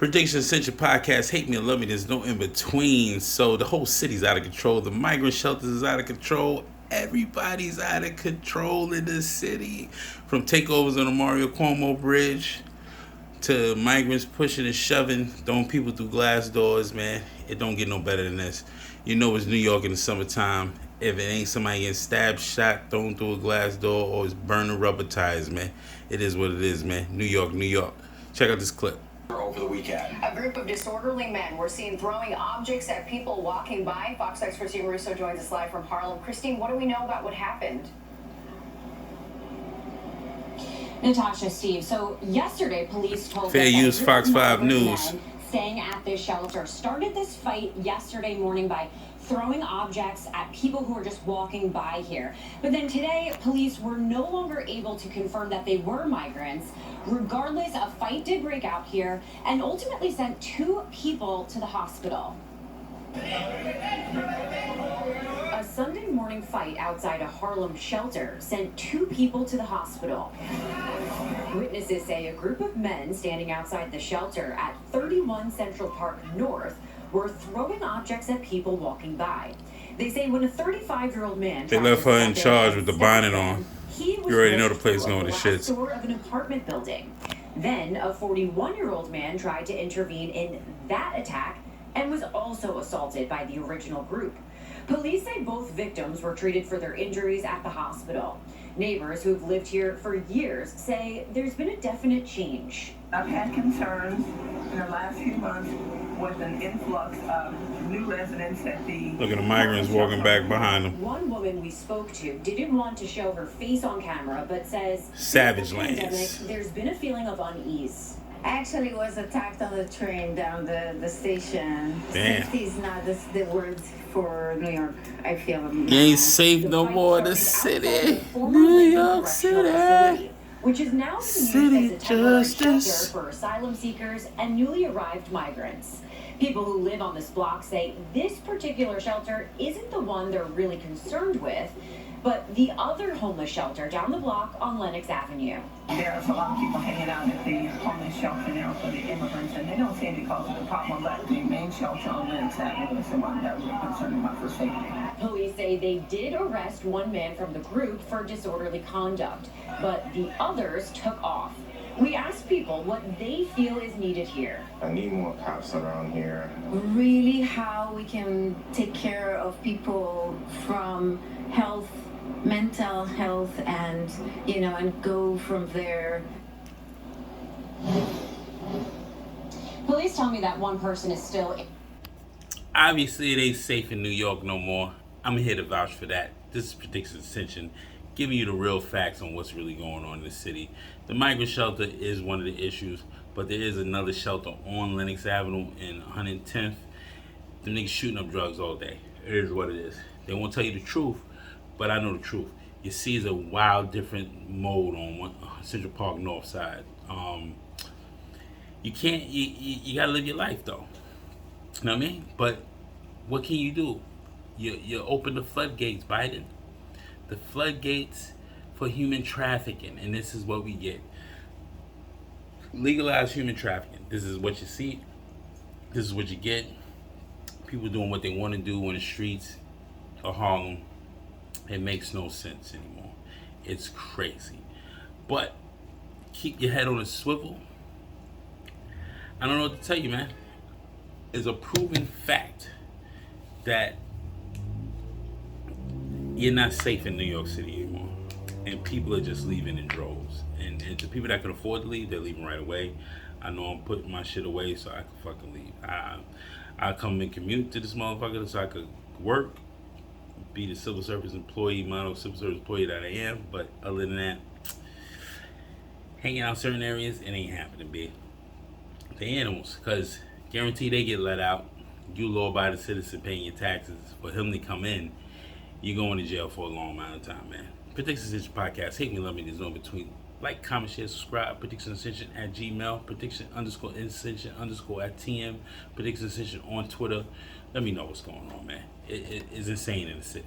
Prediction Central Podcast, hate me or love me, there's no in between. So the whole city's out of control. The migrant shelters is out of control. Everybody's out of control in the city. From takeovers on the Mario Cuomo Bridge to migrants pushing and shoving, throwing people through glass doors, man. It don't get no better than this. You know it's New York in the summertime. If it ain't somebody getting stabbed, shot, thrown through a glass door, or it's burning rubber tires, man. It is what it is, man. New York, New York. Check out this clip. Over the weekend, a group of disorderly men were seen throwing objects at people walking by. Fox 6's Christine Russo joins us live from Harlem. Christine, what do we know about what happened? Natasha, Steve, so yesterday police told Fair use Fox 5 News. Staying at this shelter started this fight yesterday morning by throwing objects at people who were just walking by here. But then today, police were no longer able to confirm that they were migrants. Regardless, a fight did break out here and ultimately sent 2 people to the hospital. A Sunday morning fight outside a Harlem shelter sent 2 people to the hospital. Witnesses say a group of men standing outside the shelter at 31 Central Park North were throwing objects at people walking by. They say when a 35-year-old man... They left her in charge with the bonnet on. You already know the place going to shit. Door of an apartment building. Then a 41-year-old man tried to intervene in that attack and was also assaulted by the original group. Police say both victims were treated for their injuries at the hospital. Neighbors who've lived here for years say there's been a definite change. I've had concerns in the last few months with an influx of new residents at the... Look at the migrants walking back behind them. One woman we spoke to didn't want to show her face on camera, but says... Savage lands. There's been a feeling of unease. I actually was attacked on the train down the station. Damn. Safety is not the word for New York, I feel. You ain't safe no more in the city. New York City. Which is now being used as a temporary shelter for asylum seekers and newly arrived migrants. People who live on this block say this particular shelter isn't the one they're really concerned with, but the other homeless shelter down the block on Lenox Avenue. There's a lot of people hanging out at the homeless shelter now for the immigrants, and they don't say it because of the problem, but the main shelter on Lenox Avenue is the one that we're concerned about for safety. Police say they did arrest one man from the group for disorderly conduct, but the others took off. We asked people what they feel is needed here. I need more cops around here. Really how we can take care of people from health, mental health, and and go from there. Police tell me that one person is still... Obviously, it ain't safe in New York no more. I'm here to vouch for that. This is Prediction Ascension, giving you the real facts on what's really going on in the city. The migrant shelter is one of the issues, but there is another shelter on Lenox Avenue in 110th. The niggas shooting up drugs all day. It is what it is. They won't tell you the truth, but I know the truth. You see it's a wild, different mode on Central Park North Side. You can't, you gotta live your life though. You know what I mean? But what can you do? You open the floodgates, Biden. The floodgates for human trafficking, and this is what we get. Legalize human trafficking. This is what you see. This is what you get. People doing what they want to do on the streets of Harlem. It makes no sense anymore. It's crazy. But keep your head on a swivel. I don't know what to tell you, man. It's a proven fact that you're not safe in New York City anymore. And people are just leaving in droves. And the people that can afford to leave, they're leaving right away. I know I'm putting my shit away so I can fucking leave. I come and commute to this motherfucker so I could work, be the civil service employee, model civil service employee that I am. But other than that, hanging out in certain areas, it ain't happening, B. The animals, because guaranteed they get let out. You law-abiding citizen paying your taxes. For him to come in, you're going to jail for a long amount of time, man. Prediction Ascension Podcast. Hate me, love me. There's no in between. Like, comment, share, subscribe. Prediction Ascension at Gmail. Prediction_Ascension_ at TM. Prediction Ascension on Twitter. Let me know what's going on, man. It's insane in the city.